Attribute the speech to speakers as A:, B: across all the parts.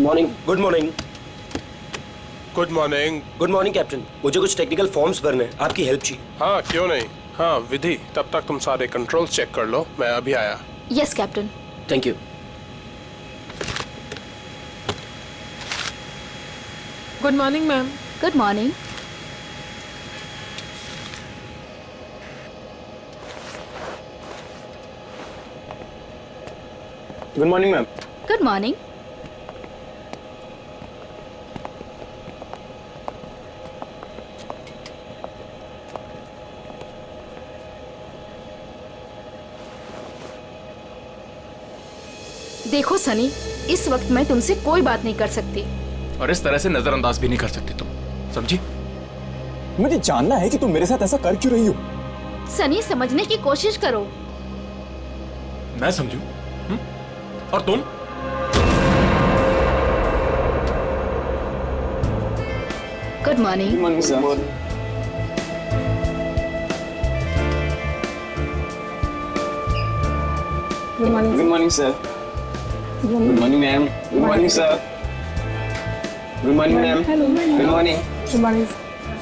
A: Morning. Good morning.
B: Good morning.
A: Good morning captain, मुझे कुछ technical forms भरने हैं, आपकी हेल्प चाहिए।
B: हाँ क्यों नहीं। हाँ विधि, तब तक तुम सारे कंट्रोल्स चेक कर लो, मैं अभी आया।
C: Yes captain.
A: Thank you.
D: Good morning ma'am.
C: Good morning.
A: Good morning ma'am.
C: Good morning. देखो सनी, इस वक्त मैं तुमसे कोई बात नहीं कर सकती
E: और इस तरह से नजरअंदाज भी नहीं कर सकती तुम, समझी?
F: मुझे जानना है कि तुम मेरे साथ ऐसा कर क्यों रही हो।
C: सनी, समझने की कोशिश करो।
E: मैं समझू? और तुम?
C: Good morning.
F: Good morning sir.
D: Good morning.
F: Good morning sir. Good morning ma'am. Good morning sir. Good morning ma'am. Good morning.
D: Good morning.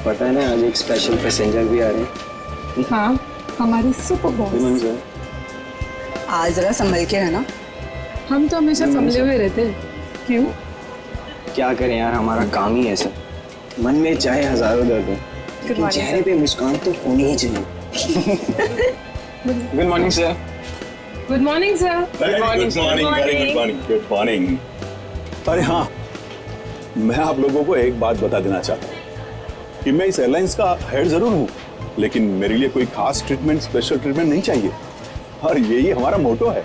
F: पता है ना, आज एक स्पेशल पैसेंजर भी आ रहे हैं।
D: हाँ, हमारी super
F: good
D: boss.
F: Morning sir.
G: आज जरा संभल के है ना।
D: हम तो हमेशा संभले हुए रहते हैं। क्यों?
F: क्या करें यार, हमारा काम ही ऐसा। मन में चाहे हजारों दर्द हो, लेकिन चेहरे पे मुस्कान तो होनी ही चाहिए। Good morning sir.
D: Good morning sir.
F: Good morning.
H: Good morning. अरे हाँ, मैं आप लोगों को एक बात बता देना चाहता हूँ कि मैं इस एयरलाइंस का हेड जरूर हूँ, लेकिन मेरे लिए कोई खास ट्रीटमेंट, स्पेशल ट्रीटमेंट नहीं चाहिए, और यही हमारा मोटो है।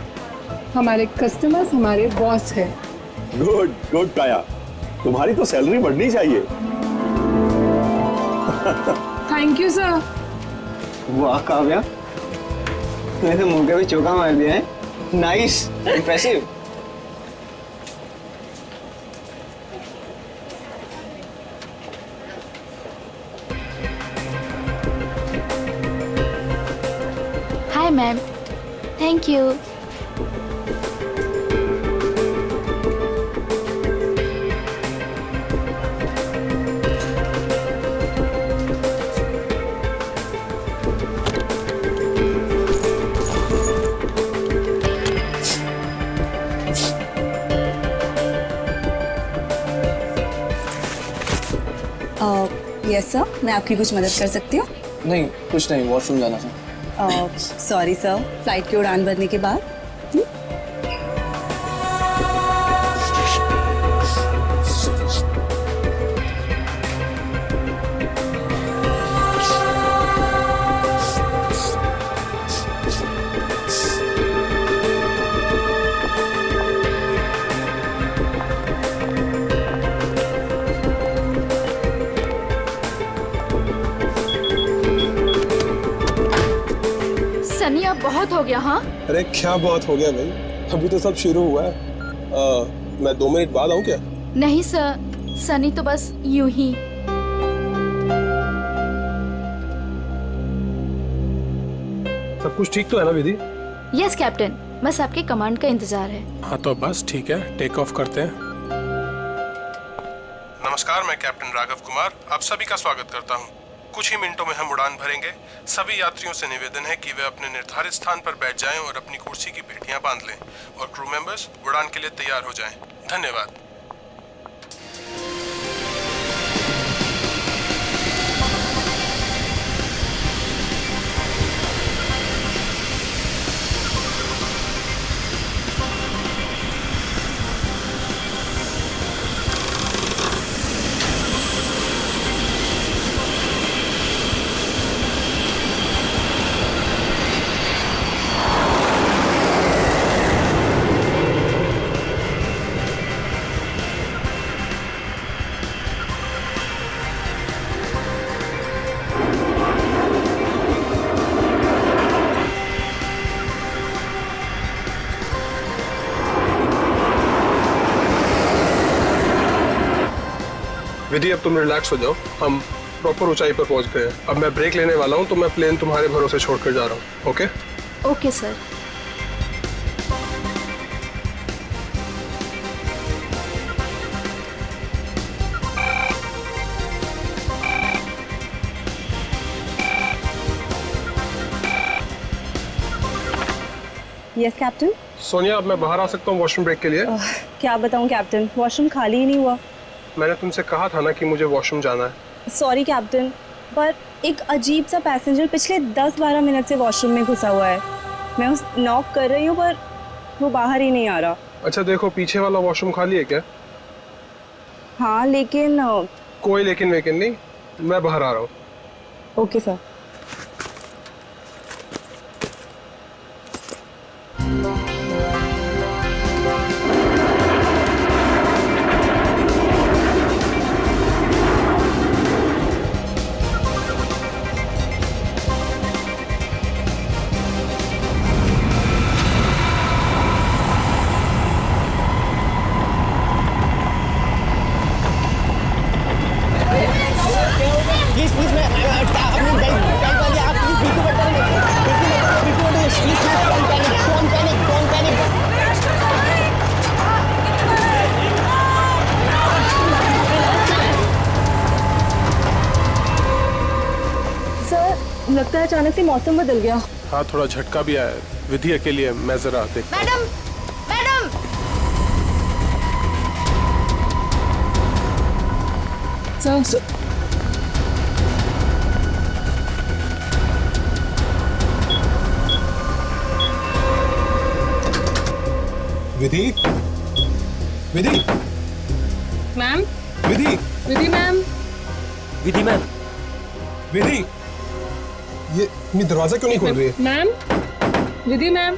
D: हमारे कस्टमर्स हमारे बॉस है।
H: गुड गुड काया, तुम्हारी तो सैलरी बढ़नी चाहिए।
D: Thank you sir.
F: वाह काव्या, तूने तो मुंह पे चौका मार दिया है। Nice, impressive.
C: Hi ma'am. Thank you.
G: Yes sir, मैं आपकी कुछ मदद कर सकती हूँ?
F: नहीं, कुछ नहीं, वॉशरूम जाना था।
G: सॉरी सर, फ्लाइट की उड़ान भरने के बाद।
C: सनी, अब बहुत हो गया। हाँ,
B: अरे क्या बहुत हो गया भाई, अभी तो सब शुरू हुआ है। मैं 2 मिनट बाद आऊँ क्या?
C: नहीं सर, सनी तो बस यूं ही।
B: सब कुछ ठीक तो है ना विधि?
C: यस कैप्टन, बस आपके कमांड का इंतजार है।
B: हाँ तो बस ठीक है, टेक ऑफ करते हैं। नमस्कार, मैं कैप्टन राघव कुमार आप सभी का स्वागत करता हूँ। कुछ ही मिनटों में हम उड़ान भरेंगे। सभी यात्रियों से निवेदन है कि वे अपने निर्धारित स्थान पर बैठ जाएं और अपनी कुर्सी की पेटियां बांध लें, और क्रू मेंबर्स उड़ान के लिए तैयार हो जाएं। धन्यवाद। विधि, अब तुम रिलैक्स हो जाओ, हम प्रॉपर ऊंचाई पर पहुंच गए हैं। अब मैं ब्रेक लेने वाला हूं, तो मैं प्लेन तुम्हारे भरोसे छोड़कर जा रहा हूं। Okay?
C: Okay sir.
G: Yes captain.
B: Sonia, अब मैं बाहर आ सकता हूँ वॉशरूम ब्रेक के लिए?
G: क्या बताऊं कैप्टन, वॉशरूम खाली ही नहीं हुआ।
B: मैंने तुमसे कहा था ना कि मुझे वॉशरूम जाना है।
G: सॉरी कैप्टन, पर एक अजीब सा पैसेंजर पिछले 10-12 मिनट से वॉशरूम में घुसा हुआ है। मैं उस नॉक कर रही हूँ पर वो बाहर ही नहीं आ रहा।
B: अच्छा देखो, पीछे वाला वॉशरूम खाली है क्या?
G: हाँ लेकिन
B: कोई लेकिन वेकिन नहीं, मैं बाहर आ रहा हूँ।
G: Okay sir.
F: प्लीज प्लीज मैं अपनी बेल्ट वाली आप प्लीज बिल्कुल मत करिए, बिल्कुल प्लीज डोंट पैनिक।
G: सर लगता है अचानक से मौसम बदल गया।
B: हाँ, थोड़ा झटका भी आया। विधि अकेली है, मैं जरा देख।
C: मैडम मैडम
D: सर
B: विधि, विधि,
D: मैम,
B: विधि,
D: विधि मैम,
A: विधि मैम,
B: विधि, ये दरवाजा क्यों नहीं खोल रही है?
D: Ma'am, Vidhi ma'am.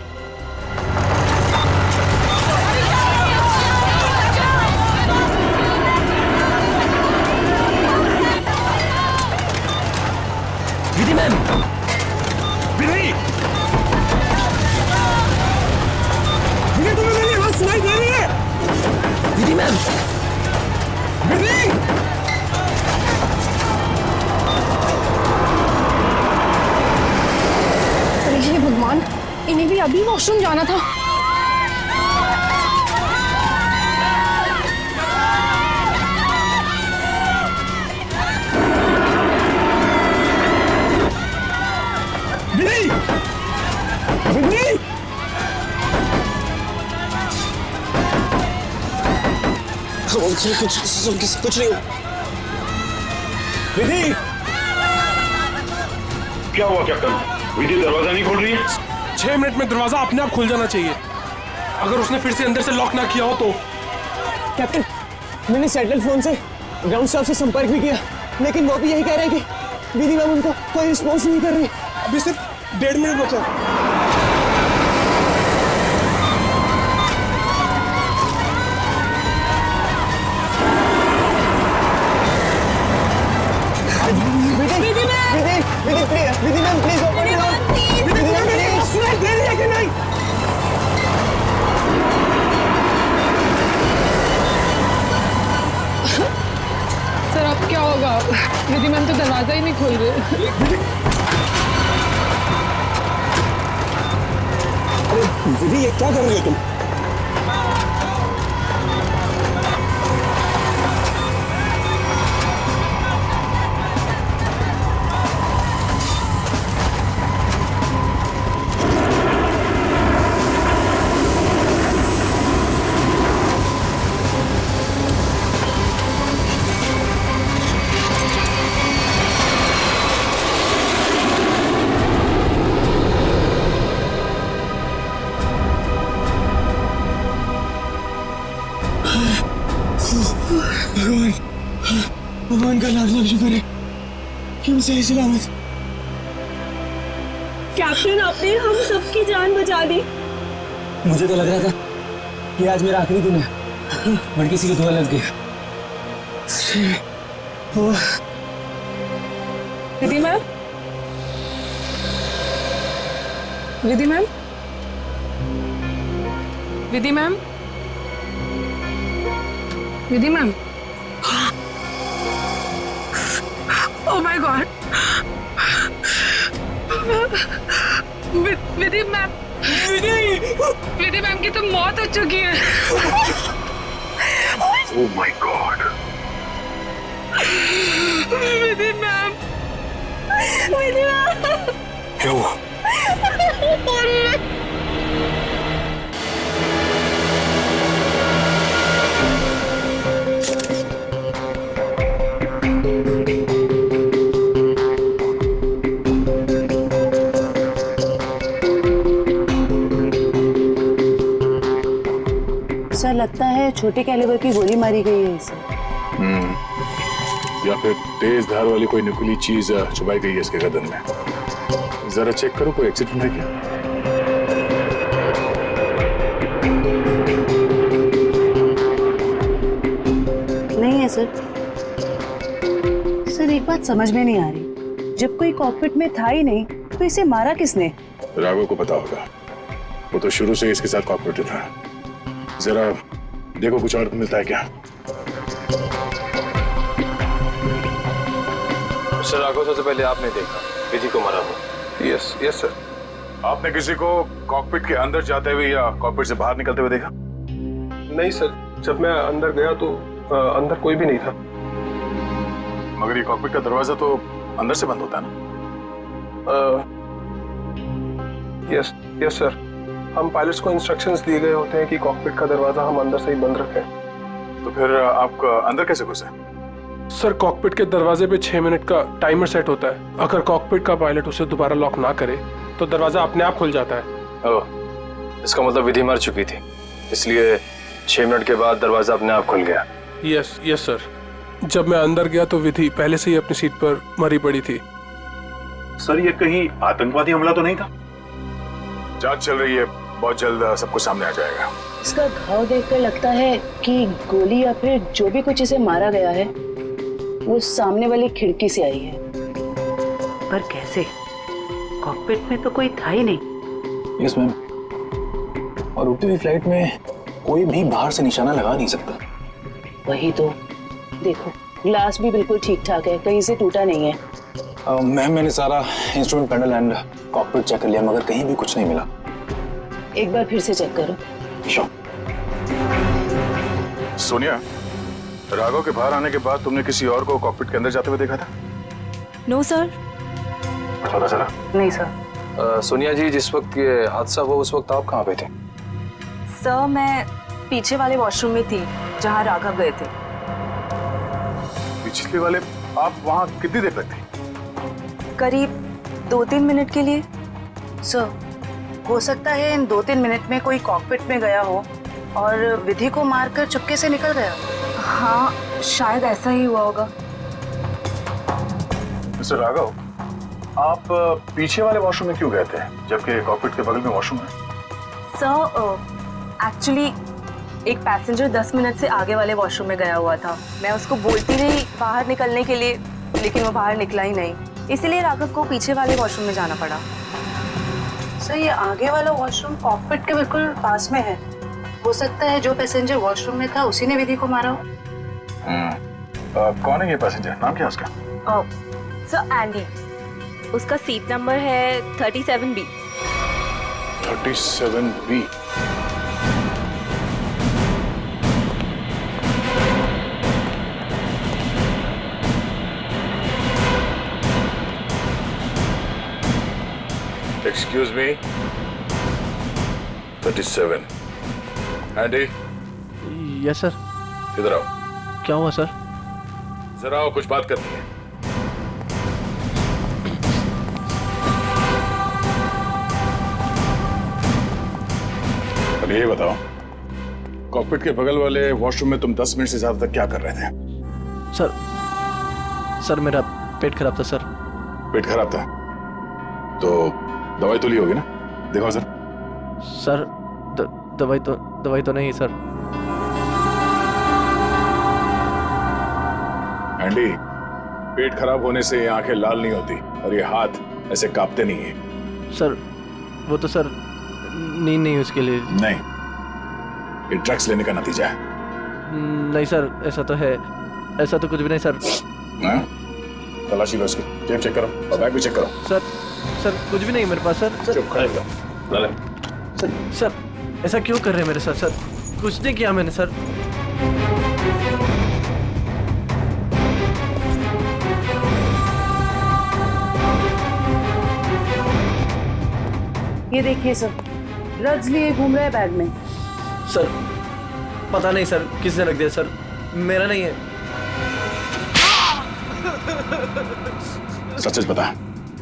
A: Vidhi ma'am,
B: विधि, विधि, तुम्हें मेरी आवाज सुनाई दे रही है?
A: विधि मैम,
B: विधि!
G: अरे हे भगवान, इन्हें भी अभी वॉशरूम जाना था।
B: विधि! विधि!
F: कुछ नहीं।
B: विधि!
I: क्या हुआ कैप्टन? विधि दरवाजा नहीं खोल रही है?
B: 6 मिनट में दरवाजा अपने आप खुल जाना चाहिए। अगर उसने फिर से अंदर से लॉक ना किया हो तो।
F: कैप्टन, मैंने सैटेलाइट फोन से ग्राउंड स्टाफ से संपर्क भी किया, लेकिन वो भी यही कह रहे हैं कि विधि मैम उनको कोई रिस्पॉन्स नहीं कर रही।
B: अभी सिर्फ 1.5 मिनट बचा।
F: Vidhi ma'am please open it out. Vidhi ma'am please. सुनाई दे रही है कि नहीं?
D: सर अब क्या होगा? विधि मैम तो दरवाजा ही नहीं खोल रहे।
F: विधि ये क्या कर रही हो तुम? भगवान का लाख लाख शुक्र है कि हम सही सलामत।
G: कैप्टन, आपने हम सबकी जान बचा दी।
F: मुझे तो लग रहा था कि आज मेरा आखिरी दिन है, बट किसी की दुआ लग गई।
D: Vidhi ma'am, Vidhi ma'am, Vidhi ma'am, Vidhi ma'am. Oh my god, Vidhi ma'am, Vidhi ma'am की तो मौत हो चुकी है।
I: Oh my god.
D: Vidhi ma'am,
G: Vidhi ma'am.
I: क्या हुआ?
G: सर लगता है छोटे कैलिबर की गोली मारी गई है इसे।
H: या फिर तेज धार वाली कोई नुकीली चीज छुपाई गई है इसके गर्दन में। जरा चेक करो कोई एक्सीडेंट है क्या।
G: नहीं है सर। सर एक बात समझ में नहीं आ रही, जब कोई कॉकपिट में था ही नहीं तो इसे मारा किसने?
H: राघव को पता होगा, वो तो शुरू से इसके साथ कॉकपिट था। जरा देखो कुछ और मिलता है क्या।
E: सर राघव, सबसे पहले आपने देखा विधि को मारा हुआ?
B: Yes yes sir.
H: आपने किसी को कॉकपिट के अंदर जाते हुए या कॉकपिट से बाहर निकलते हुए देखा?
B: नहीं सर, जब मैं अंदर गया तो अंदर कोई भी नहीं था।
H: मगर ये कॉकपिट का दरवाजा तो अंदर से बंद होता है ना?
B: Yes yes sir. हम पायलट्स को इंस्ट्रक्शंस दिए गए होते हैं कि कॉकपिट का दरवाजा हम अंदर से ही बंद रखें।
H: तो फिर आप अंदर कैसे घुसे?
B: सर कॉकपिट के दरवाजे पे 6 मिनट का टाइमर सेट होता है। अगर कॉकपिट का पायलट उसे दोबारा लॉक ना करे तो दरवाजा अपने आप खुल जाता है।
E: ओह, इसका मतलब विधि मर चुकी थी, इसलिए 6 मिनट के बाद दरवाजा अपने आप खुल गया।
B: Yes yes sir. जब मैं अंदर गया तो विधि पहले से ही अपनी सीट पर मरी पड़ी थी।
H: सर ये कहीं आतंकवादी हमला तो नहीं था? जांच चल रही है, बहुत जल्द सब कुछ सामने आ जाएगा।
G: इसका घाव देखकर लगता है कि गोली या फिर जो भी कुछ इसे मारा गया है वो सामने वाली खिड़की से आई है। पर कैसे? कॉकपिट में तो कोई था ही नहीं।
F: Yes ma'am. और उड़ती हुई फ्लाइट में कोई भी बाहर से निशाना लगा नहीं सकता।
G: वही तो, देखो ग्लास भी बिल्कुल ठीक ठाक है, कहीं से टूटा नहीं है।
F: मैम मैंने सारा instrument panel and cockpit check कर लिया मगर कहीं भी कुछ नहीं मिला।
G: एक बार फिर से चेक करो।
F: श्योर।
H: सोनिया, राघव के बाहर आने के बाद तुमने किसी और को कॉकपिट के अंदर जाते हुए देखा था?
G: No sir.
H: पता चला?
G: नहीं सर।
E: सोनिया जी, जिस वक्त ये हादसा हुआ उस वक्त आप कहाँ पे थे?
G: सर मैं पीछे वाले वॉशरूम में थी जहाँ राघव गए थे।
H: पिछले वाले? आप वहाँ कितनी देर तक थे?
G: करीब 2-3 मिनट के लिए। सर हो सकता है इन 2-3 मिनट में कोई कॉकपिट में गया हो और विधि को मारकर चुपके से निकल गया। हाँ शायद ऐसा ही हुआ होगा।
H: मिस्टर राघव, आप पीछे वाले वॉशरूम में क्यों गए थे जबकि कॉकपिट के बगल में वॉशरूम है?
G: सर एक्चुअली एक पैसेंजर 10 मिनट से आगे वाले वॉशरूम में गया हुआ था। मैं उसको बोलती रही बाहर निकलने के लिए, लेकिन वो बाहर निकला ही नहीं, इसीलिए राघव को पीछे वाले वॉशरूम में जाना पड़ा। सर ये आगे वाला वॉशरूम कॉकपिट के बिल्कुल पास में है। हो सकता है जो पैसेंजर वॉशरूम में था उसी ने विधि को मारा हो।
H: कौन है ये पैसेंजर? नाम क्या है उसका?
G: सर एंडी, उसका सीट नंबर है 37B।
H: 37B। Excuse me, 37. Andy,
E: yes sir.
H: इधर आओ।
E: क्या हुआ सर?
H: जरा आओ, कुछ बात करनी है। अब ये बताओ, कॉकपिट के बगल वाले वॉशरूम में तुम 10 मिनट से ज्यादा तक क्या कर रहे थे?
E: सर मेरा पेट खराब था सर।
H: पेट खराब था तो दवाई तो ली होगी ना? देखो सर।
E: सर दवाई तो नहीं सर।
H: एंडी, पेट खराब होने से ये आंखें लाल नहीं होती और ये हाथ ऐसे कांपते नहीं है।
E: सर वो तो सर नींद नहीं उसके लिए।
H: नहीं, ये ड्रग्स लेने का नतीजा है।
E: नहीं सर, ऐसा तो है, ऐसा तो कुछ भी नहीं सर।
H: तलाशी लो उसकी, जेब चेक करो और बैग भी चेक करो।
E: सर कुछ भी नहीं मेरे पास सर।
H: चुप खड़े रहो।
E: सर ऐसा क्यों कर रहे हैं मेरे साथ सर? कुछ नहीं किया मैंने सर।
G: ये देखिए सर, ड्रग्स लिए घूम रहे हैं बैग में।
E: सर पता नहीं सर किसने रख दिया सर, मेरा नहीं है।
H: सच बता,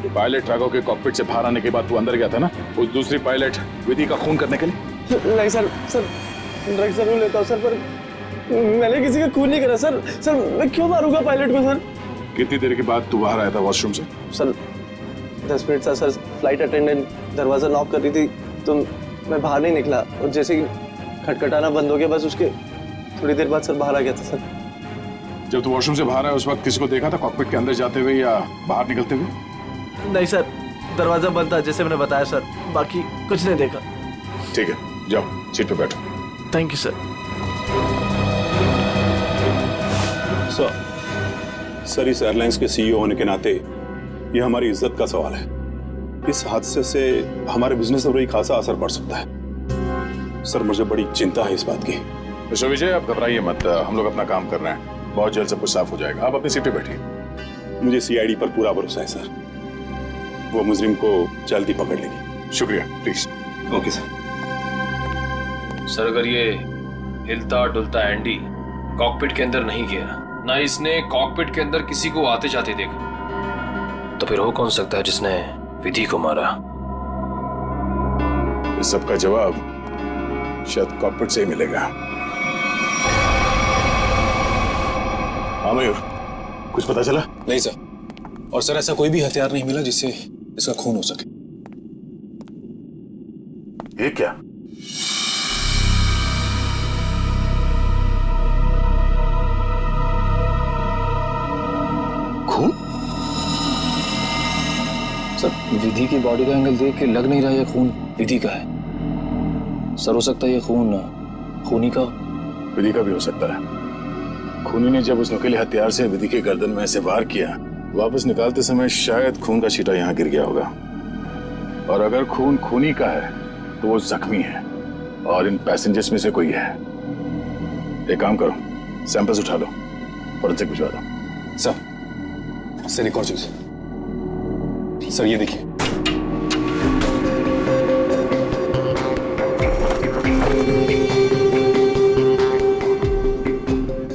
H: पायलट राघव के कॉकपिट से बाहर आने के बाद तू अंदर गया था ना उस दूसरी पायलट विधि का खून करने के लिए?
F: नहीं सर, ड्रग्स जरूर लेता हूँ सर, पर मैंने किसी का खून नहीं करा सर। सर मैं क्यों मारूंगा पायलट को सर?
H: कितनी देर के बाद तू बाहर आया था वॉशरूम से?
F: सर 10 मिनट था सर। फ्लाइट अटेंडेंट दरवाजा नॉक कर रही थी तो मैं बाहर नहीं निकला, और जैसे ही खटखटाना बंद हो गया बस उसके थोड़ी देर बाद सर बाहर आ गया था सर।
H: जब तू वॉशरूम से बाहर आया उस वक्त किसी को देखा था कॉकपिट के अंदर जाते हुए या बाहर निकलते हुए?
F: नहीं सर, दरवाजा बंद था जैसे मैंने बताया सर, बाकी कुछ नहीं देखा।
H: ठीक है, जाओ सीट पे बैठो।
F: Thank you sir.
H: सर इस एयरलाइंस के सीईओ होने के नाते ये हमारी इज्जत का सवाल है। इस हादसे से हमारे बिजनेस पर भी खासा असर पड़ सकता है। सर मुझे बड़ी चिंता है इस बात की। मिस्टर विजय आप घबराइए मत, हम लोग अपना काम कर रहे हैं, बहुत जल्द सब कुछ साफ हो जाएगा। आप अपनी सीट पे बैठिए। मुझे सीआईडी पर पूरा भरोसा है सर, वो मुजरिम को जल्दी पकड़ लेगी। शुक्रिया, प्लीज। Okay sir.
E: सर अगर ये हिलता डुलता एंडी कॉकपिट के अंदर नहीं गया, ना इसने कॉकपिट के अंदर किसी को आते जाते देखा, तो फिर हो कौन सकता है जिसने विधि को मारा?
H: इस सब का जवाब शायद कॉकपिट से ही मिलेगा। हाँ मयूर, कुछ पता चला?
J: नहीं सर, और सर ऐसा कोई भी हथियार नहीं मिला जिससे इसका खून हो सके।
H: ये क्या?
J: खून? सर विधि की बॉडी का एंगल देख के लग नहीं रहा ये खून विधि का है। सर हो सकता है ये खून खूनी का।
H: विधि का भी हो सकता है। खूनी ने जब उस नुकीले हथियार से विधि के गर्दन में से वार किया, वापस निकालते समय शायद खून का छींटा यहाँ गिर गया होगा। और अगर खून खूनी का है तो वो जख्मी है और इन पैसेंजर्स में से कोई है। एक काम करो, सैंपल्स उठा लो, फॉरेंसिक भिजवा दो।
J: सर एक और चीज सर, ये देखिए।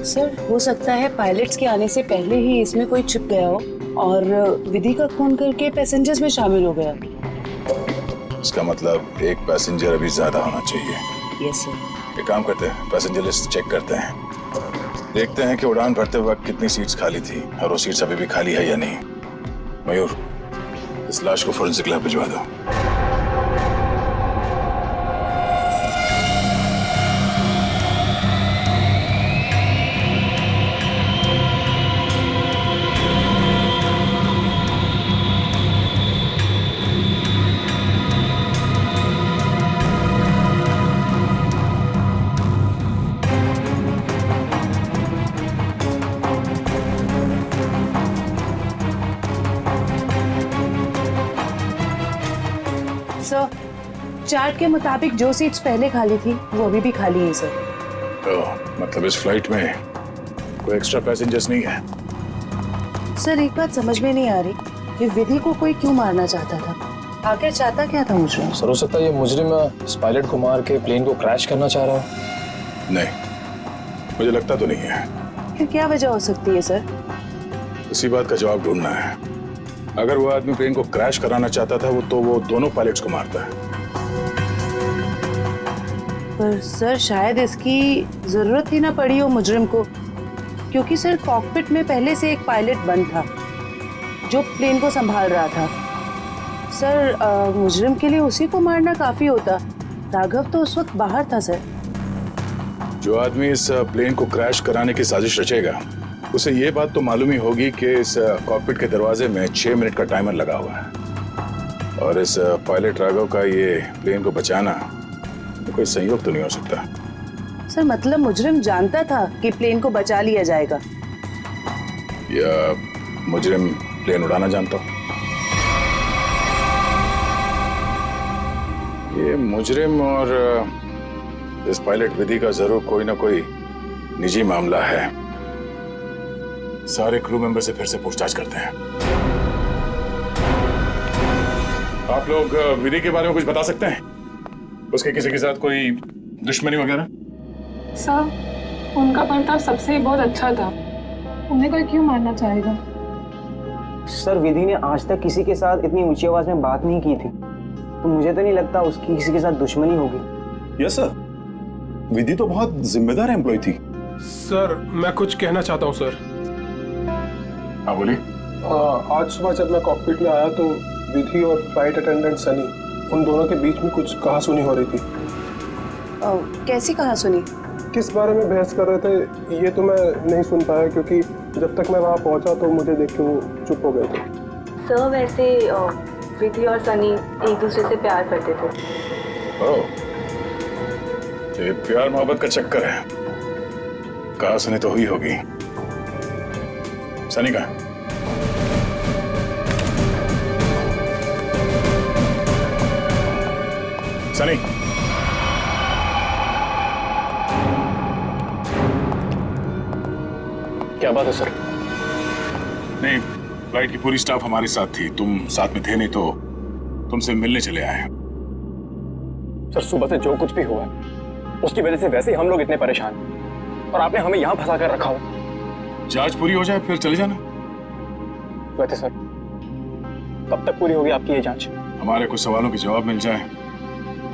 K: सर हो सकता है पायलट्स के आने से पहले ही इसमें कोई छिप गया हो और विधि का खून करके पैसेंजर्स में शामिल हो गया।
H: इसका मतलब एक पैसेंजर अभी ज्यादा होना चाहिए।
K: Yes sir.
H: एक काम करते हैं, पैसेंजर लिस्ट चेक करते हैं, देखते हैं कि उड़ान भरते वक्त कितनी सीट्स खाली थी और वो सीट्स अभी भी खाली है या नहीं। मयूर, इस लाश को फोरेंसिक लैब भिजवा दो।
K: सर चार्ट के मुताबिक जो सीट्स पहले खाली थी वो अभी भी खाली है सर।
H: मतलब इस फ्लाइट में कोई एक्स्ट्रा पैसेंजर्स नहीं है?
K: सर एक बात समझ में नहीं आ रही कि विधि को कोई क्यों मारना चाहता था, आखिर चाहता क्या था मुजरिम?
J: सर हो सकता है ये मुजरिम इस पायलट को मार के प्लेन को क्रैश करना चाह रहा हो।
H: नहीं, मुझे लगता तो नहीं है।
K: फिर क्या वजह हो सकती है सर?
H: इसी बात का जवाब ढूंढना है। अगर वो आदमी प्लेन को क्रैश कराना चाहता था तो वो दोनों पायलट्स को मारता है।
K: पर सर शायद इसकी जरूरत ही ना पड़ी हो मुजरिम को, क्योंकि सर कॉकपिट में पहले से एक पायलट बंद था जो प्लेन को संभाल रहा था। सर मुजरिम के लिए उसी को मारना काफी होता। राघव तो उस वक्त बाहर था सर।
H: जो आदमी इस प्लेन को क्रैश कराने की साजिश रचेगा उसे ये बात तो मालूम ही होगी कि इस कॉकपिट के दरवाजे में 6 मिनट का टाइमर लगा हुआ है और इस पायलट राघव का ये प्लेन को बचाना तो कोई संयोग तो नहीं हो सकता।
K: सर मतलब मुजरिम जानता था कि प्लेन को बचा लिया जाएगा,
H: या मुजरिम प्लेन उड़ाना जानता हो? ये मुजरिम और इस पायलट विधि का जरूर कोई ना कोई निजी मामला है। सारे क्रू मेंबर से फिर से पूछताछ करते हैं। आप लोग विधि के बारे में कुछ बता सकते हैं? उसके किसी के साथ कोई दुश्मनी वगैरह?
D: सर उनका बर्ताव सबसे ही बहुत अच्छा था, उन्हें कोई क्यों मारना चाहेगा?
F: सर विधि ने आज तक किसी के साथ इतनी ऊंची आवाज में बात नहीं की थी, तो मुझे तो नहीं लगता उसकी किसी के साथ दुश्मनी होगी।
H: यस सर, विधि तो बहुत जिम्मेदार एम्प्लॉय थी।
B: सर मैं कुछ कहना चाहता हूँ सर।
H: हाँ बोलिए।
B: आज सुबह जब मैं कॉकपिट में आया तो विधि और फ्लाइट अटेंडेंट सनी, उन दोनों के बीच में कुछ कहासुनी हो रही थी।
K: कैसी कहा सुनी?
B: किस बारे में बहस कर रहे थे ये तो मैं नहीं सुन पाया, क्योंकि जब तक मैं वहाँ पहुँचा तो मुझे देख के वो चुप हो गए थे।
G: सर वैसे विधि और सनी एक दूसरे से प्यार करते थे।
H: ओह, ये प्यार मोहब्बत का चक्कर है। कहा सुनी तो हुई होगी। सनी का सनी,
J: क्या बात है सर?
H: नहीं, फ्लाइट की पूरी स्टाफ हमारे साथ थी, तुम साथ में थे नहीं तो तुमसे मिलने चले आए।
J: सर सुबह से जो कुछ भी हुआ है उसकी वजह से वैसे ही हम लोग इतने परेशान हैं और आपने हमें यहाँ फंसा कर रखा हो।
H: जांच पूरी हो जाए फिर चले जाना।
J: वैसे सर कब तक पूरी होगी आपकी ये जांच?
H: हमारे कुछ सवालों के जवाब मिल जाए,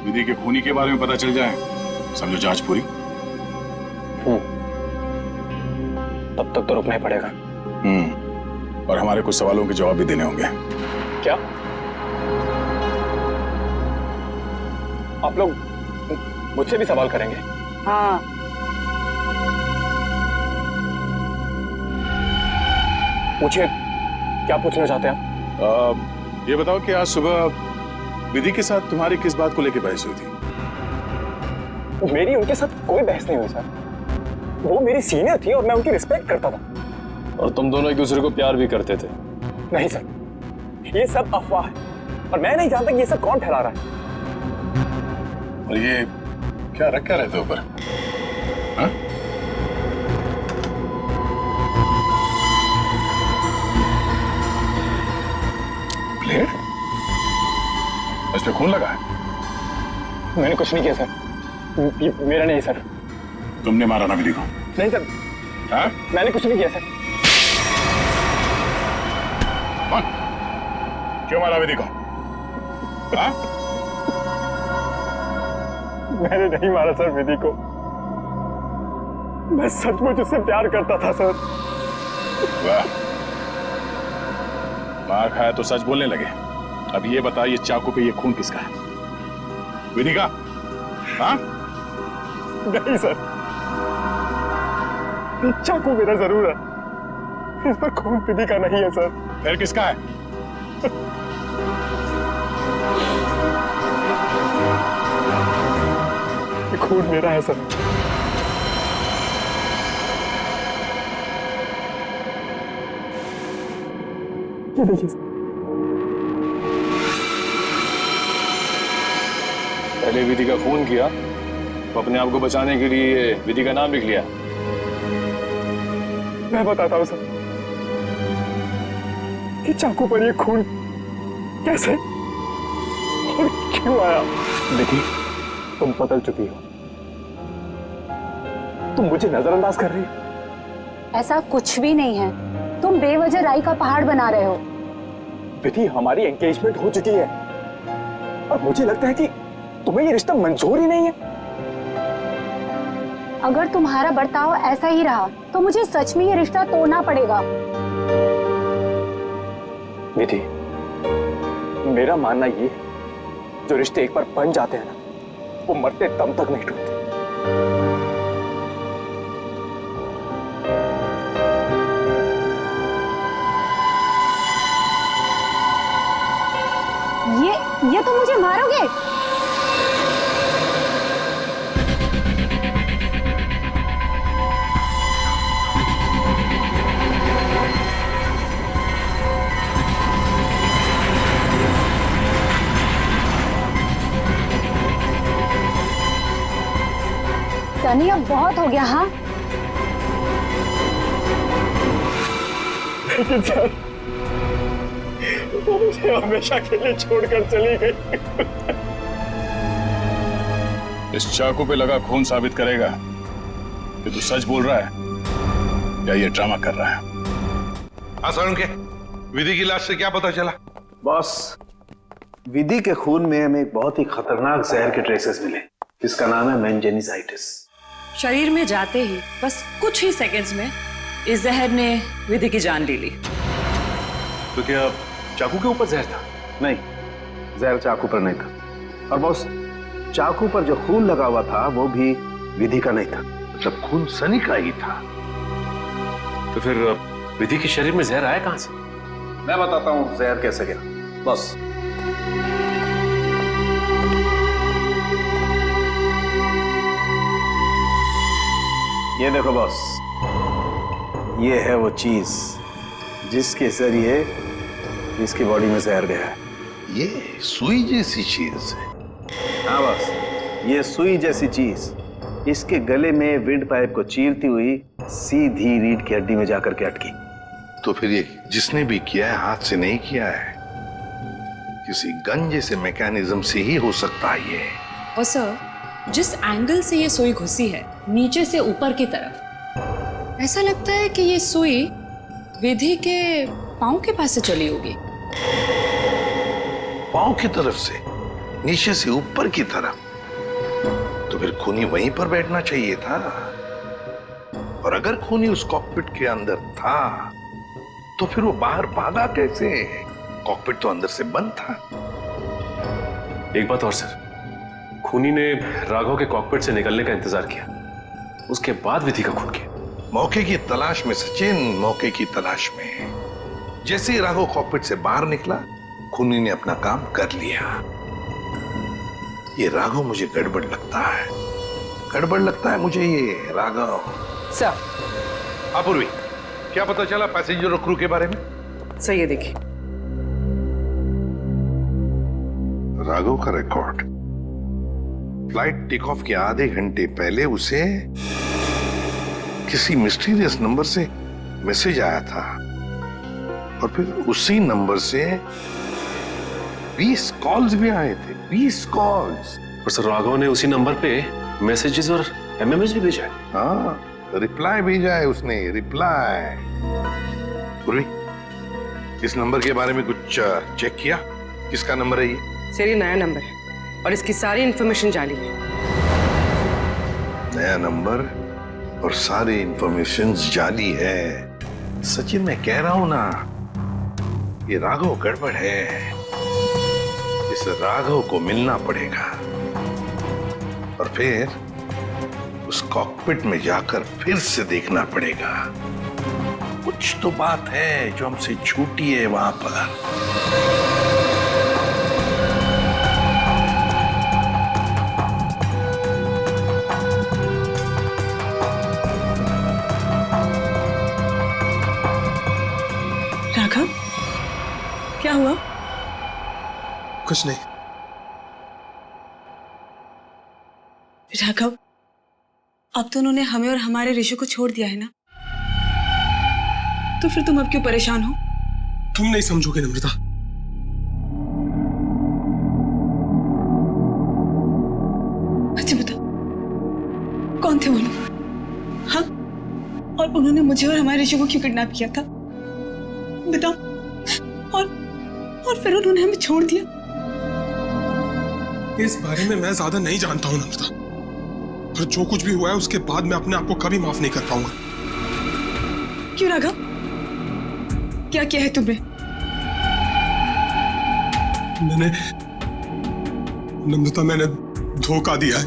H: विधि के खूनी के बारे में पता चल जाए, समझो जांच पूरी।
J: तब तक तो रुकना ही पड़ेगा।
H: और हमारे कुछ सवालों के जवाब भी देने होंगे।
J: क्या आप लोग मुझसे भी सवाल करेंगे?
K: हाँ।
J: पूछिए, क्या पूछना चाहते हैं आप?
H: ये बताओ कि आज सुबह विधि के साथ तुम्हारी किस बात को लेकर बहस हुई थी?
J: मेरी उनके साथ कोई बहस नहीं हुई सर। वो मेरी सीनियर थी और मैं उनकी रिस्पेक्ट करता था।
E: और तुम दोनों एक दूसरे को प्यार भी करते थे?
J: नहीं सर, ये सब अफवाह है और मैं नहीं जानता कि ये सब कौन फैला रहा है।
H: और ये क्या रख क्या रहते ऊपर? हाँ? ब्लेड? उस पे खून लगा है?
J: मैंने कुछ नहीं किया सर। ये मेरा नहीं सर।
H: तुमने मारा ना विधि को?
J: नहीं सर।
H: हाँ?
J: मैंने कुछ नहीं किया सर।
H: कौन? क्यों मारा विधि को? हाँ?
J: मैंने नहीं मारा सर विधि को। मैं सचमुच उससे प्यार करता था सर।
H: वाह, मार खाया तो सच बोलने लगे। अब ये बता, ये चाकू पे ये खून किसका है? विधि का? हाँ?
J: नहीं सर, ये चाकू मेरा जरूर है, इस पर खून विधि का नहीं है सर।
H: फिर किसका है?
J: ये खून मेरा है सर। ये देखिए सर।
E: पहले विधि का खून किया तो अपने आप को बचाने के लिए विधि का नाम लिख लिया।
J: मैं बताता हूं सर कि चाकू पर ये खून कैसे और क्यों आया। विधि, तुम बदल चुकी हो। तुम मुझे नजरअंदाज कर रही हो।
L: ऐसा कुछ भी नहीं है, तुम बेवजह राई का पहाड़ बना रहे हो।
J: विधि, हमारी एंगेजमेंट हो चुकी है और मुझे लगता है कि तुम्हें ये रिश्ता मंजूर ही नहीं है।
L: अगर तुम्हारा बर्ताव ऐसा ही रहा तो मुझे सच में ये रिश्ता तोड़ना पड़ेगा।
J: विधि, मेरा मानना ये है, जो रिश्ते एक बार बन जाते हैं ना, वो मरते दम तक नहीं टूटते।
L: ये तो मुझे मारोगे? सनी, अब बहुत हो गया। हाँ,
J: लेकिन सर, वो मुझे हमेशा के लिए छोड़कर चली गई।
H: इस चाकू पे लगा खून साबित करेगा कि तू सच बोल रहा है या ये ड्रामा कर रहा है।
I: हाँ सर, के विधि की लाश से क्या पता चला?
M: बॉस, विधि के खून में हमें एक बहुत ही खतरनाक जहर के ट्रेसेस मिले। इसका नाम है मेंजेनिसाइटिस।
N: शरीर में जाते ही बस कुछ ही सेकंड्स में इस जहर ने विधि की जान ले ली।
M: तो क्या चाकू के ऊपर जहर था? नहीं, जहर चाकू पर नहीं था। और बॉस, चाकू पर जो खून लगा हुआ था वो भी विधि का नहीं था।
I: मतलब खून सनी का ही था।
E: तो फिर विधि के शरीर में जहर आया कहां से?
M: मैं बताता हूं जहर कैसे गया। बॉस, ये देखो बॉस, ये है वो चीज जिसके जरिए इसकी बॉडी में जहर गया है।
I: ये सुई जैसी चीज है।
M: हाँ बॉस, ये सुई जैसी चीज इसके गले में विंड पाइप को चीरती हुई सीधी रीढ़ की हड्डी में जाकर के अटकी।
I: तो फिर ये जिसने भी किया है हाथ से नहीं किया है, किसी गन जैसे मैकेनिज्म से ही हो सकता है ये।
N: और सर, जिस एंगल से ये सुई घुसी है, नीचे से ऊपर की तरफ, ऐसा लगता है कि ये सुई विधि के पांव के पास से चली होगी।
I: पांव की तरफ से, नीचे से ऊपर की तरफ? तो फिर खूनी वहीं पर बैठना चाहिए था। और अगर खूनी उस कॉकपिट के अंदर था तो फिर वो बाहर भागा कैसे? कॉकपिट तो अंदर से बंद था।
E: एक बात और सर, खूनी ने राघव के कॉकपिट से निकलने का इंतजार किया, उसके बाद विधि का खून किया।
I: मौके की तलाश में सचिन, मौके की तलाश में। जैसे ही राघव कॉकपिट से बाहर निकला, खूनी ने अपना काम कर लिया। ये राघव मुझे गड़बड़ लगता है, गड़बड़ लगता है मुझे ये राघव।
N: सर,
I: अपूर्वी, क्या पता चला पैसेंजर और क्रू के बारे में?
N: सर ये देखिए,
I: राघव का रिकॉर्ड। फ्लाइट टेक ऑफ के आधे घंटे पहले उसे किसी मिस्टीरियस नंबर से मैसेज आया था और फिर उसी नंबर से 20 कॉल्स भी आए थे। 20 कॉल्स।
E: और सर, राघव ने उसी नंबर पे मैसेजेस और एमएमएस भी भेजा है।
I: हाँ, रिप्लाई भेजा है उसने, रिप्लाई। पूर्वी, इस नंबर के बारे में कुछ चेक किया? किसका नंबर है ये?
N: सर ये नया नंबर है और इसकी सारी इंफॉर्मेशन जाली है।
I: नया नंबर और सारी इंफॉर्मेशन जाली है। सचिन, मैं कह रहा हूं ना, ये राघव गड़बड़ है। इस राघव को मिलना पड़ेगा और फिर उस कॉकपिट में जाकर फिर से देखना पड़ेगा। कुछ तो बात है जो हमसे छूटी है वहां पर।
N: राघव, क्या हुआ?
B: कुछ नहीं।
N: राघव, अब तो उन्होंने हमें और हमारे ऋषि को छोड़ दिया है ना, तो फिर तुम अब क्यों परेशान हो?
B: तुम नहीं समझोगे नम्रता।
N: अच्छा बता, कौन थे वो लोग? हाँ, और उन्होंने मुझे और हमारे ऋषि को क्यों किडनैप किया था? बताओ। और फिर उन्होंने हमें छोड़ दिया।
B: इस बारे में मैं ज्यादा नहीं जानता हूं नम्रता, और जो कुछ भी हुआ है उसके बाद मैं अपने आप को कभी माफ नहीं कर पाऊंगा।
N: क्यों राघव, क्या किया है तुमने?
B: मैंने नम्रता, मैंने धोखा दिया है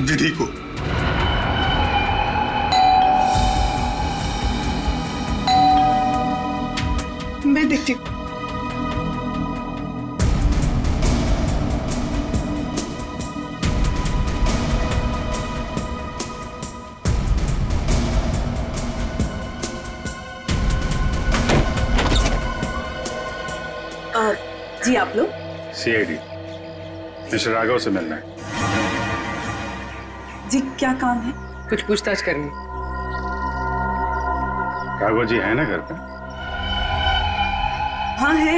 B: विधि को।
N: मैं देखती हूँ। जी आप लोग?
H: सीआईडी, मिस्टर राघव से मिलना है।
N: जी क्या काम है? कुछ पूछताछ करनी।
H: राघव जी है ना घर पे?
N: हाँ है।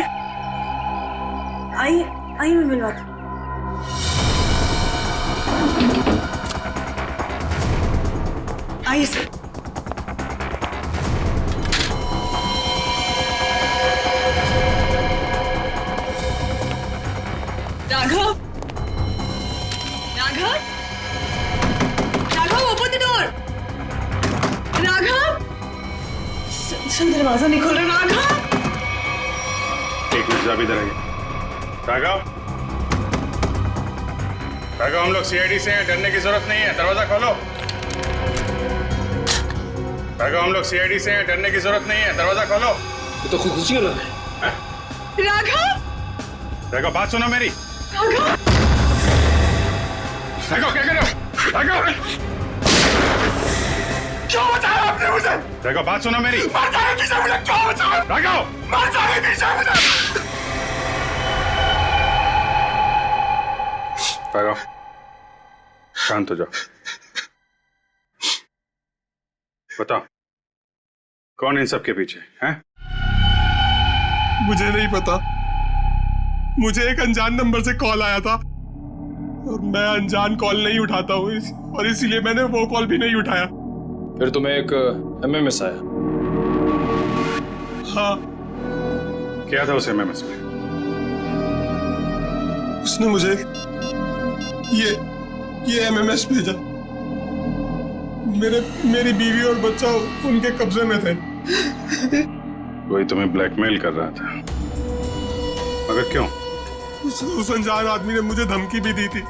N: आई मैं मिलवाती हूँ। आइए sir. Raghav, Raghav, Raghav open the door. Raghav, sir दरवाजा नहीं खोल रहा। राघव,
H: एक मिनट, आप इधर आइए। राघव, राघव, हम लोग सीआईडी से हैं, डरने की जरूरत नहीं है, दरवाजा खोलो। राघव, हम लोग सीआईडी से हैं, डरने की जरूरत नहीं है, दरवाजा खोलो।
E: ये तो खुशी हो रहा है।
N: राघव,
H: राघव, बात सुनो मेरी।
N: राघव,
H: राघव, क्या कर रहे हो? राघव, क्यों बचाया आपने मुझे? राघव, बात सुनो मेरी। मर जाने दीजिए मुझे, क्यों बचाया? राघव, मर जाने दीजिए मुझे। राघव, शांत हो जाओ। बताओ, कौन इन सब के पीछे है?
B: मुझे नहीं पता। मुझे एक अनजान नंबर से कॉल आया था और मैं अनजान कॉल नहीं उठाता हूँ, और इसीलिए मैंने वो कॉल भी नहीं उठाया।
E: फिर तुम्हें एक एमएमएस आया?
B: हाँ।
H: क्या था उस एमएमएस में?
B: उसने मुझे ये एमएमएस भेजा। मेरी बीवी और बच्चा उनके कब्जे में थे।
H: वही तुम्हें ब्लैकमेल कर रहा था, मगर क्यों?
B: उस अनजान आदमी ने मुझे धमकी भी दी थी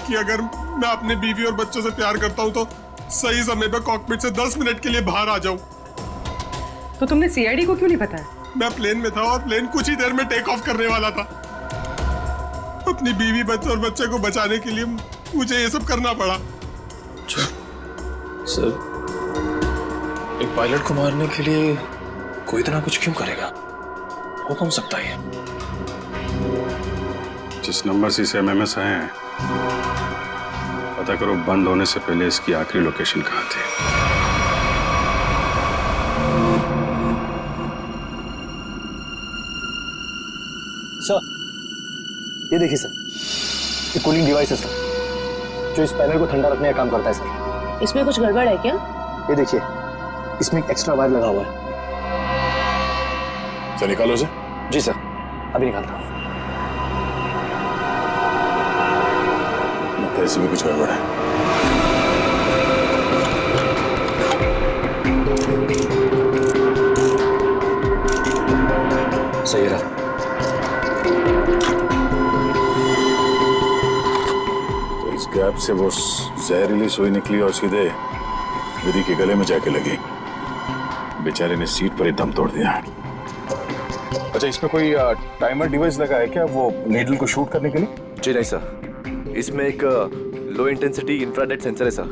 B: कि अगर मैं अपने बीवी और बच्चों से प्यार करता हूं तो सही समय पर कॉकपिट से 10 मिनट के लिए बाहर आ जाऊं।
D: तो तुमने सीआईडी को क्यों नहीं बताया?
B: मैं प्लेन में था और प्लेन कुछ ही देर में टेक ऑफ करने वाला था। अपनी बीवी, बच्चे और बच्चे को बचाने के लिए मुझे ये सब करना पड़ा।
E: सर, एक पायलट को मारने के लिए कोई इतना कुछ क्यों करेगा? हो कौन सकता है?
H: जिस नंबर से इसे एमएमएस आए हैं, पता करो बंद होने से पहले इसकी आखिरी लोकेशन कहाँ थी।
J: सर, ये देखिए सर, ये कूलिंग डिवाइस है सर, जो इस पैनल को ठंडा रखने का काम करता है सर।
K: इसमें कुछ गड़बड़ है क्या?
J: ये देखिए, इसमें एक एक्स्ट्रा वायर लगा हुआ है।
H: सर, निकालो उसे।
J: जी सर, अभी निकालता हूँ।
H: लगता है इसमें कुछ गड़बड़ है।
J: सही रहा।
H: तो इस गैप से वो जहरीली सुई निकली और सीधे विधि के गले में जाके लगी। बेचारे ने सीट पर ही दम तोड़ दिया। अच्छा, इसमें कोई टाइमर डिवाइस लगा है क्या, वो नीडल को शूट करने के लिए?
F: जी नहीं सर, इसमें एक लो इंटेंसिटी इंफ्रारेड सेंसर है सर,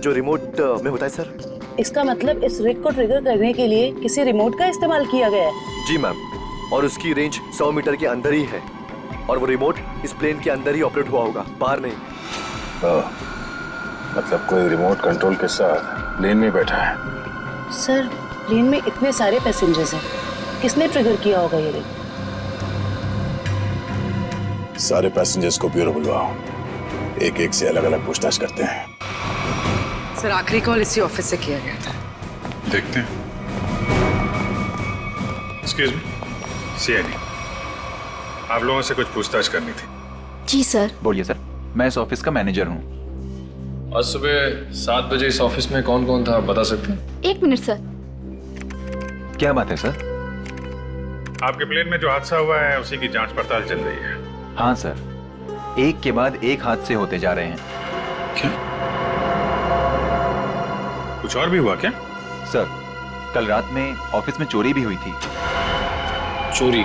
F: जो रिमोट में होता है सर।
K: इसका मतलब इस रिग को ट्रिगर करने के लिए किसी रिमोट का इस्तेमाल किया गया है?
F: जी मैम, और उसकी रेंज 100 मीटर के अंदर ही है, और वो रिमोट इस प्लेन के अंदर ही ऑपरेट हुआ होगा, बाहर नहीं।
H: मतलब कोई रिमोट कंट्रोल के साथ प्लेन में बैठा है।
K: सर, प्लेन में इतने सारे पैसेंजर्स हैं, किसने ट्रिगर किया होगा ये रिग?
H: सारे पैसेंजर्स को ब्यूरो बुलवाओ, एक एक से अलग अलग पूछताछ करते हैं।
N: सर, आखिरी कॉल इसी ऑफिस से किया गया था।
H: देखते हैं। एक्सक्यूज मी, सीआईडी, आप लोगों से कुछ पूछताछ करनी थी।
C: जी सर।
O: बोलिए सर, मैं इस ऑफिस का मैनेजर हूँ।
E: आज सुबह 7 बजे इस ऑफिस में कौन कौन था, बता सकते हैं?
C: 1 मिनट सर।
O: क्या बात है सर?
H: आपके प्लेन में जो हादसा हुआ है उसी की जांच पड़ताल चल रही है।
O: हाँ सर, एक के बाद एक हादसे होते जा रहे हैं।
H: क्या? कुछ और भी हुआ क्या?
O: सर, कल रात में ऑफिस में चोरी भी हुई थी।
E: चोरी?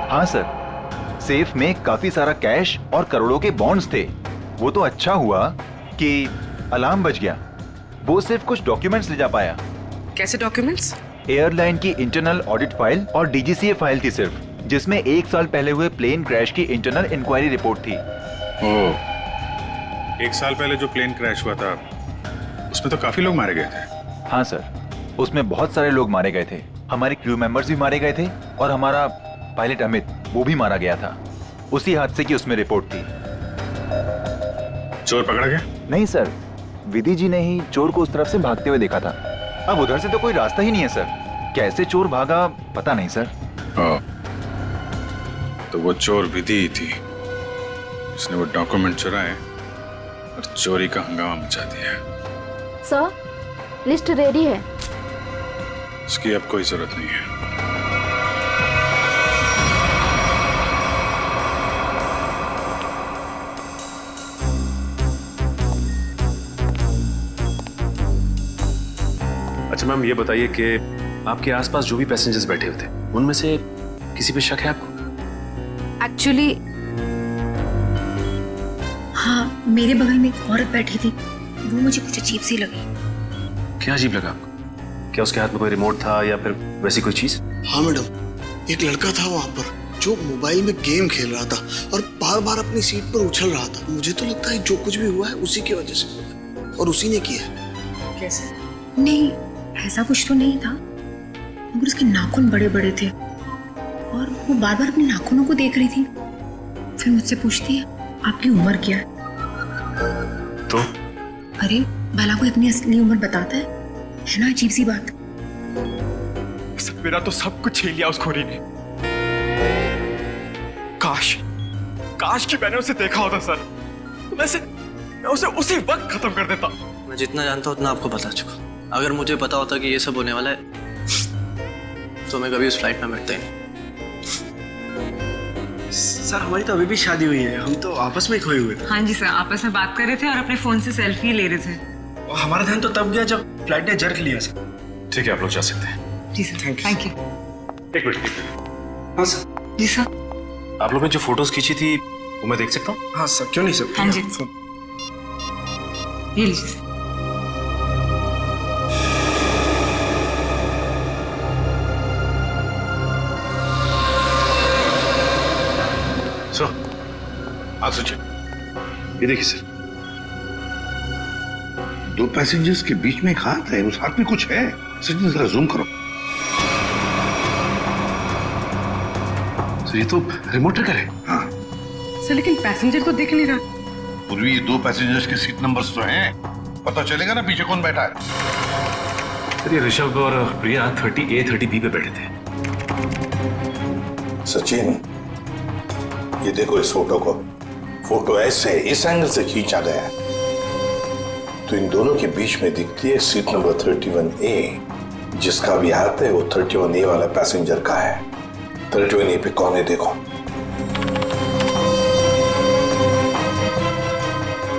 O: हाँ सर, सेफ में काफी सारा कैश और करोड़ों के बॉन्ड्स थे। वो तो अच्छा हुआ कि अलार्म बज गया, वो सिर्फ कुछ डॉक्यूमेंट्स ले जा पाया।
N: कैसे डॉक्यूमेंट्स?
O: एयरलाइन की इंटरनल ऑडिट फाइल और डीजीसीए फाइल थी सिर्फ, जिसमें 1 साल पहले हुए प्लेन क्रैश की इंटरनल इंक्वायरी रिपोर्ट थी।
H: ओह, 1 साल पहले जो प्लेन क्रैश हुआ था उसमें तो काफी लोग मारे गए थे।
O: हाँ सर, उसमें बहुत सारे लोग मारे गए थे। हमारे क्रू मेंबर्स भी मारे गए थे और हमारा पायलट अमित, वो भी मारा गया था। उसी हादसे की उसमें रिपोर्ट थी।
H: चोर पकड़ा गया?
O: नहीं सर, विधि जी ने ही चोर को उस तरफ से भागते हुए देखा था। अब उधर से तो कोई रास्ता ही नहीं है सर, कैसे चोर भागा पता नहीं सर।
H: तो वो चोर विधि ही थी, उसने वो डॉक्यूमेंट चुराए और चोरी का हंगामा मचा दिया।
C: सर लिस्ट रेडी है।
H: इसकी अब कोई जरूरत नहीं है।
P: अच्छा मैम, ये बताइए कि आपके आसपास जो भी पैसेंजर्स बैठे हुए थे उनमें से किसी पे शक है आपको?
N: एक्चुअली हाँ, मेरे बगल में एक औरत बैठी थी, वो मुझे कुछ अजीब सी लगी।
P: क्या अजीब लगा आपको? क्या उसके हाथ में कोई रिमोट था या फिर वैसी कोई चीज?
Q: हाँ मैडम, एक लड़का था वहाँ पर जो मोबाइल में गेम खेल रहा था और बार बार अपनी सीट पर उछल रहा था। मुझे तो लगता है जो कुछ भी हुआ है उसी की वजह से हुआ है और उसी ने किया है।
N: कैसे? नहीं, ऐसा कुछ तो नहीं था, मगर उसके नाखून बड़े बड़े थे और वो बार बार अपने नाखूनों को देख रही थी। फिर मुझसे पूछती है आपकी उम्र क्या है?
P: तो
N: अरे भला कोई अपनी असली उम्र बताता है ना? अजीब सी बात।
J: मेरा तो सब कुछ छीन लिया उस खोरी ने। काश कि मैंने उसे देखा होता सर, मैं उसे उसी वक्त खत्म कर देता।
F: मैं जितना जानता हूँ उतना आपको बता चुका। अगर मुझे पता होता कि ये सब होने वाला है तो मैं कभी उस फ्लाइट में बैठता ही नहीं।
Q: सर हमारी तो अभी भी शादी हुई है, हम तो आपस में खोए हुए थे।
G: हाँ जी सर, आपस में बात कर रहे थे और अपने फोन से सेल्फी ले रहे थे।
Q: और हमारा ध्यान तो तब गया जब फ्लाइट ने जर्क लिया सर।
P: ठीक है, आप लोग जा सकते हैं।
G: जी सर, थैंक यू।
P: एक मिनट।
Q: हाँ सर।
G: जी सर।
P: आप लोग ने जो फोटोज खींची थी वो मैं देख सकता हूँ?
Q: हाँ सर, क्यों नहीं सर।
G: हाँ जी, ये लीजिए।
P: सर,
I: हाँ सचिन,
P: ये देखिए सर।
I: दो पैसेंजर्स के बीच में एक हाथ है, उस हाथ में कुछ है। सचिन जरा जूम करो।
P: सर ये तो रिमोट ट्रिगर है।
I: हाँ
G: सर, लेकिन पैसेंजर तो दिख नहीं रहा।
I: पूर्वी, ये दो पैसेंजर्स के सीट नंबर्स तो हैं, पता चलेगा ना पीछे कौन बैठा है।
P: सर ये ऋषभ और प्रिया 30A 30B पे बैठे थे।
I: सचिन, ये देखो इस फोटो को। फोटो ऐसे इस एंगल से खींचा गया है तो इन दोनों के बीच में दिखती है सीट नंबर 31A। जिसका भी हाथ है वो 31A वाला पैसेंजर का है। 31A पे कौन है देखो।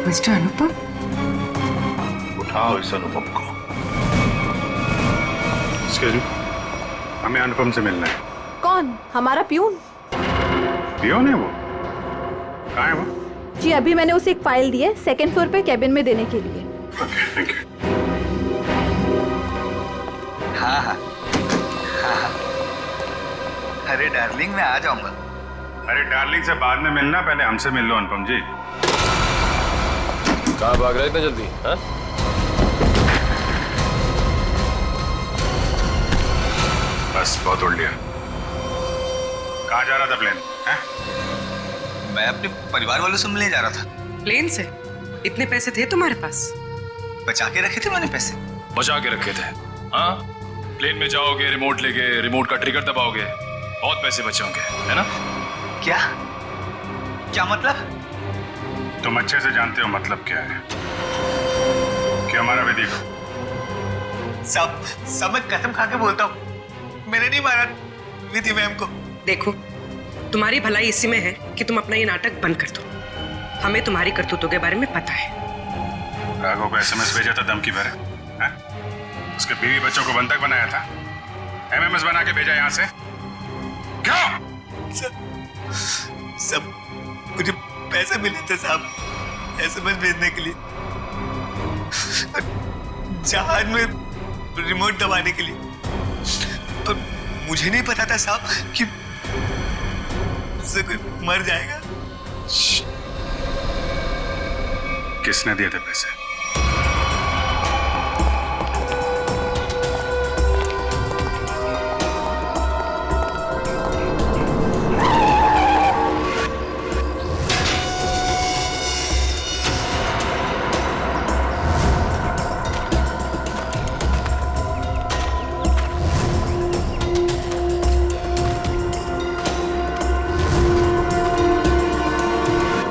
G: मिस्टर अनुपम।
I: उठाओ इस अनुपम को।
H: एक्सक्यूज मी, हमें अनुपम से मिलना है।
C: कौन? हमारा प्यून।
H: पियोन है वो? कहाँ है वो?
C: जी अभी मैंने उसे एक फाइल दी है, सेकंड फ्लोर पे कैबिन में देने के लिए।
H: Okay, thank you.
O: हाँ हाँ हाँ। अरे डार्लिंग, मैं आ जाऊंगा।
H: अरे डार्लिंग से बाद में मिलना, पहले हमसे मिल लो अनुपम जी।
E: कहाँ भाग रहे हैं इतना जल्दी? हाँ?
H: बस बहुत उड़ लिया। कहाँ जा रहा था प्लेन?
O: मैं अपने परिवार वालों से मिलने जा रहा था।
G: प्लेन से? इतने पैसे थे तुम्हारे पास?
O: बचा के रखे थे मैंने पैसे।
E: बचा के रखे थे? हाँ, प्लेन में जाओगे, रिमोट लेके, रिमोट का ट्रिगर दबाओगे, बहुत पैसे बचे होंगे, है ना?
O: क्या क्या मतलब?
H: तुम अच्छे से जानते हो मतलब क्या है। क्या हमारा विधि को?
O: सब मैं कसम खा के बोलता हूँ, मैंने नहीं मारा विधि मैम को।
G: देखो, तुम्हारी भलाई इसी में है कि तुम अपना ये नाटक बंद कर दो। हमें तुम्हारी करतूतों के बारे में पता है।
H: राघव को एसएमएस भेजा था धमकी भरे, हैं? उसके बीवी बच्चों को बंधक बनाया था, एमएमएस बना के भेजा यहाँ से। क्यों?
O: सब मुझे पैसे मिले थे साहब एसएमएस भेजने के लिए, जहाज में रिमोट दबाने के लिए। और मुझे नहीं पता था साहब कि उससे कोई मर जाएगा।
H: किसने दिए थे पैसे?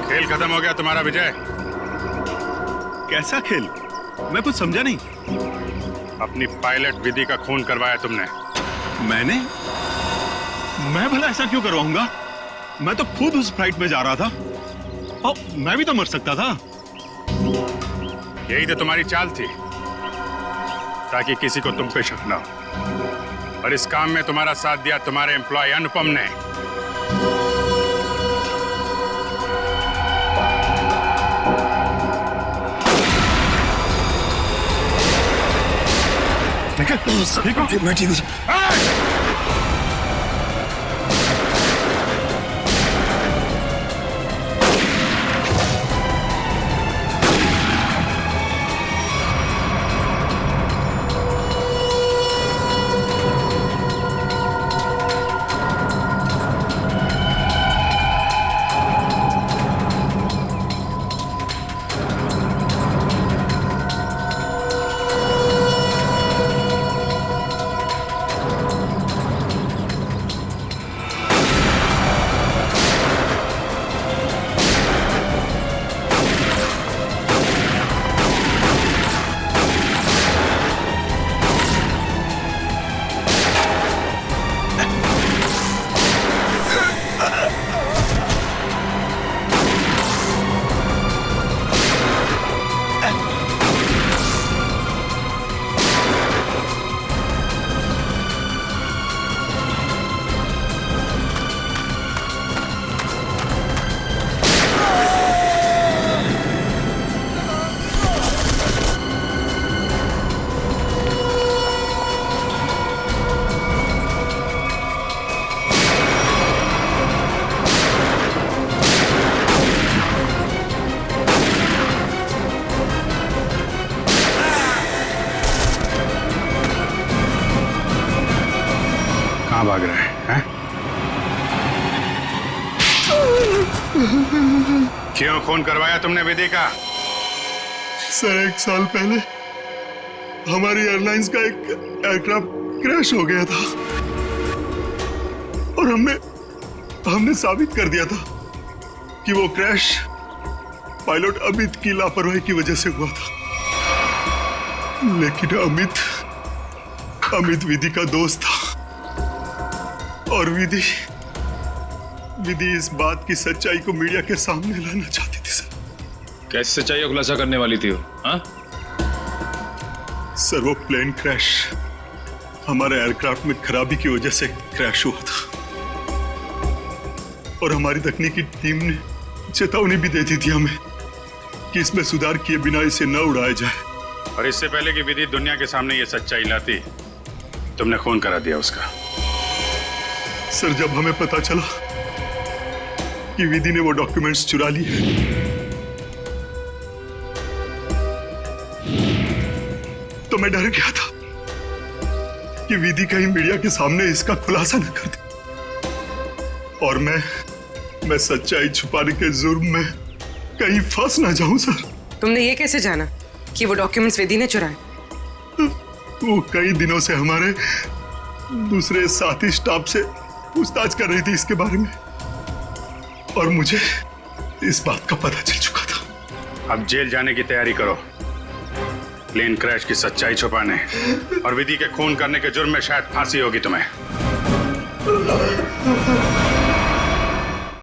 H: खेल खत्म हो गया तुम्हारा विजय। कैसा खेल? मैं कुछ समझा नहीं।
R: अपनी पायलट विधि का खून करवाया तुमने।
H: मैंने? मैं भला ऐसा क्यों करवाऊंगा? मैं तो खुद उस फ्लाइट में जा रहा था और मैं भी तो मर सकता था।
R: यही तो तुम्हारी चाल थी, ताकि किसी को तुम पे शक ना हो। और इस काम में तुम्हारा साथ दिया तुम्हारे एम्प्लॉय अनुपम ने।
H: ठीक हो?
Q: मैं ठीक हूँ सर।
R: कहाँ भाग रहे हैं? क्यों खून करवाया तुमने विधि का?
H: सर 1 साल पहले हमारी एयरलाइंस का एक एयरक्राफ्ट क्रैश हो गया था और हमने साबित कर दिया था कि वो क्रैश पायलट अमित की लापरवाही की वजह से हुआ था। लेकिन अमित विधि का दोस्त था और विधि इस बात की सच्चाई को मीडिया के सामने लाना चाहती थी सर।
E: कैसे सच्चाई का खुलासा करने वाली थी वो? हाँ?
H: सर वो प्लेन क्रैश हमारे एयरक्राफ्ट में खराबी की वजह से क्रैश हुआ था और हमारी तकनीकी टीम ने चेतावनी भी दे दी थी हमें कि इसमें सुधार किए बिना इसे न उड़ाया जाए।
R: और इससे पहले कि विधि दुनिया के सामने ये सच्चाई लाती, तुमने खून करा दिया उसका।
H: सर जब हमें पता चला कि विधि ने वो डॉक्यूमेंट्स चुरा लिए तो मैं डर गया था कि विधि कहीं मीडिया के सामने इसका खुलासा न कर दे और मैं सच्चाई छुपाने के जुर्म में कहीं फंस ना जाऊं। सर
S: तुमने ये कैसे जाना कि वो डॉक्यूमेंट्स विधि ने चुराए?
H: वो कई दिनों से हमारे दूसरे साथी स्टाफ से पूछताछ कर रही थी इसके बारे में और मुझे इस बात का पता चल चुका था।
R: अब जेल जाने की तैयारी करो, प्लेन क्रैश की सच्चाई छुपाने और विधि के खून करने के जुर्म में शायद फांसी होगी तुम्हें।